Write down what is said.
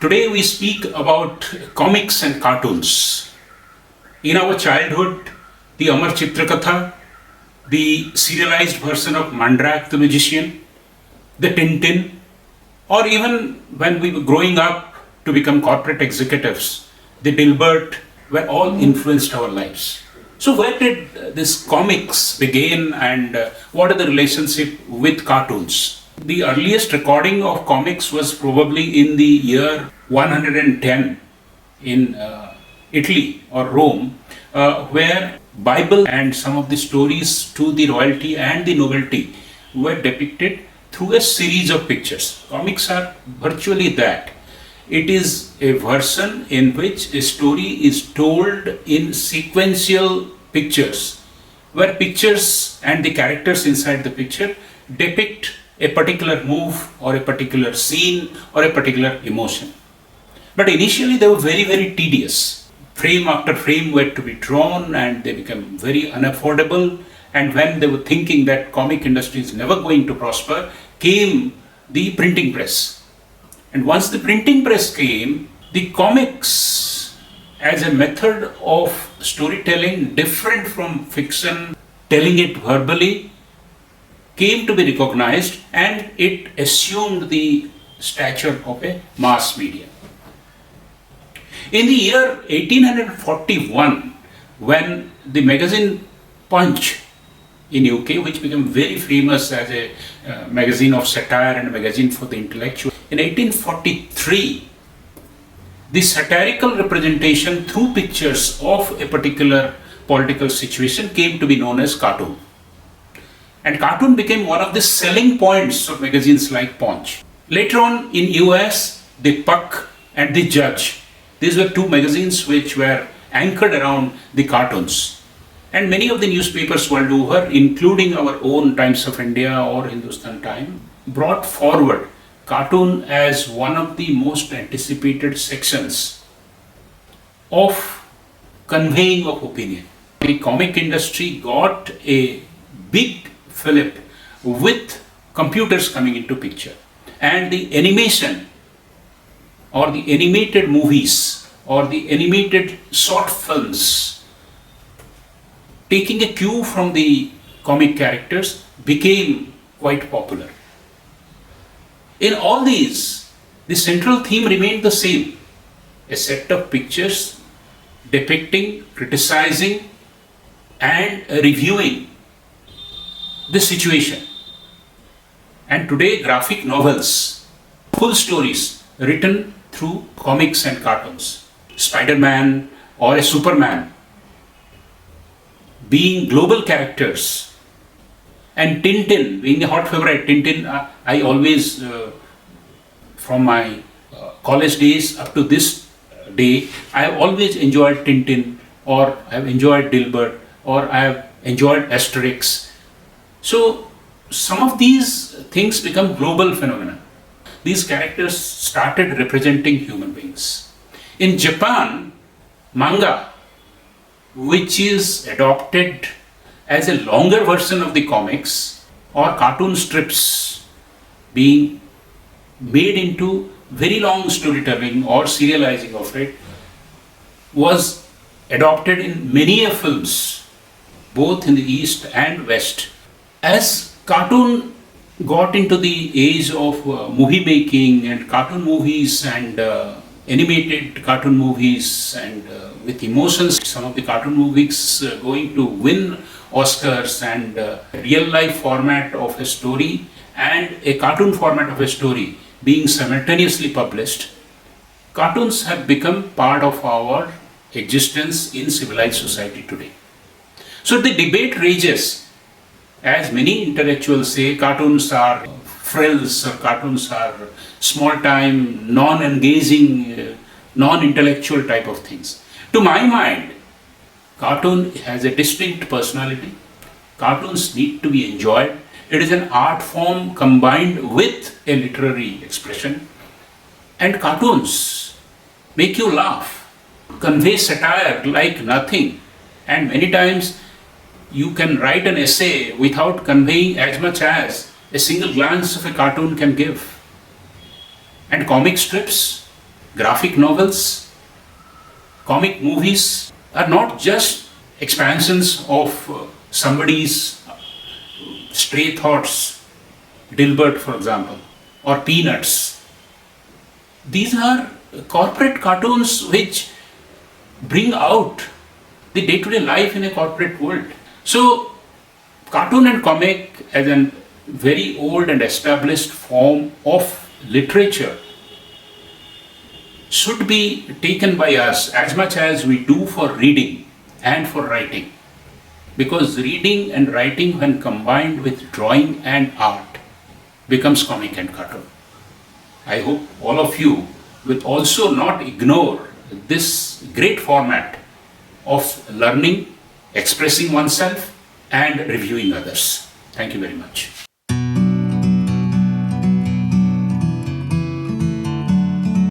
Today we speak about comics and cartoons. In our childhood, the Amar Chitrakatha, the serialized version of Mandrak the Magician, the Tintin, or even when we were growing up to become corporate executives, the Dilbert were all influenced our lives. So where did this comics begin and what are the relationship with cartoons? The earliest recording of comics was probably in the year 110 in Italy or Rome, where Bible and some of the stories to the royalty and the nobility were depicted through a series of pictures. Comics are virtually that. It is a version in which a story is told in sequential pictures, where pictures and the characters inside the picture depict a particular move or a particular scene or a particular emotion. But initially they were very tedious. Frame after frame were to be drawn and they became very unaffordable. And when they were thinking that comic industry is never going to prosper, came the printing press. And once the printing press came, the comics as a method of storytelling different from fiction, telling it verbally, came to be recognized and it assumed the stature of a mass media. In the year 1841, when the magazine Punch in UK, which became very famous as a magazine of satire and a magazine for the intellectual, in 1843, the satirical representation through pictures of a particular political situation came to be known as cartoon. And cartoon became one of the selling points of magazines like Punch. Later on in US, the Puck and the Judge, these were two magazines which were anchored around the cartoons. And many of the newspapers world over, including our own Times of India or Hindustan Time, brought forward cartoon as one of the most anticipated sections of conveying of opinion. The comic industry got a big fillip with computers coming into picture, and the animation or the animated movies or the animated short films, taking a cue from the comic characters, became quite popular. In all these, the central theme remained the same: a set of pictures depicting, criticizing, and reviewing the situation. And today, graphic novels, full stories written through comics and cartoons. Spider-Man or a Superman being global characters, and Tintin being a hot favorite. Tintin, I always, from my college days up to this day, I have always enjoyed Tintin, or I have enjoyed Dilbert, or I have enjoyed Asterix. So some of these things become global phenomena. These characters started representing human beings. In Japan, manga, which is adopted as a longer version of the comics, or cartoon strips being made into very long storytelling or serializing of it, was adopted in many films, both in the East and West. As cartoon got into the age of movie making and cartoon movies and animated cartoon movies and with emotions, some of the cartoon movies going to win Oscars, and real life format of a story and a cartoon format of a story being simultaneously published, cartoons have become part of our existence in civilized society today. So the debate rages. As many intellectuals say, cartoons are frills, or cartoons are small time, non-engaging, non-intellectual type of things. To my mind, cartoon has a distinct personality. Cartoons need to be enjoyed. It is an art form combined with a literary expression. And cartoons make you laugh, convey satire like nothing. And many times you can write an essay without conveying as much as a single glance of a cartoon can give. And comic strips graphic novels, comic movies are not just expansions of somebody's stray thoughts, Dilbert, for example, or Peanuts. These are corporate cartoons which bring out the day-to-day life in a corporate world. So, cartoon and comic as a very old and established form of literature should be taken by us as much as we do for reading and for writing. Because reading and writing, when combined with drawing and art, becomes comic and cartoon. I hope all of you will also not ignore this great format of learning, expressing oneself, and reviewing others. Thank you very much.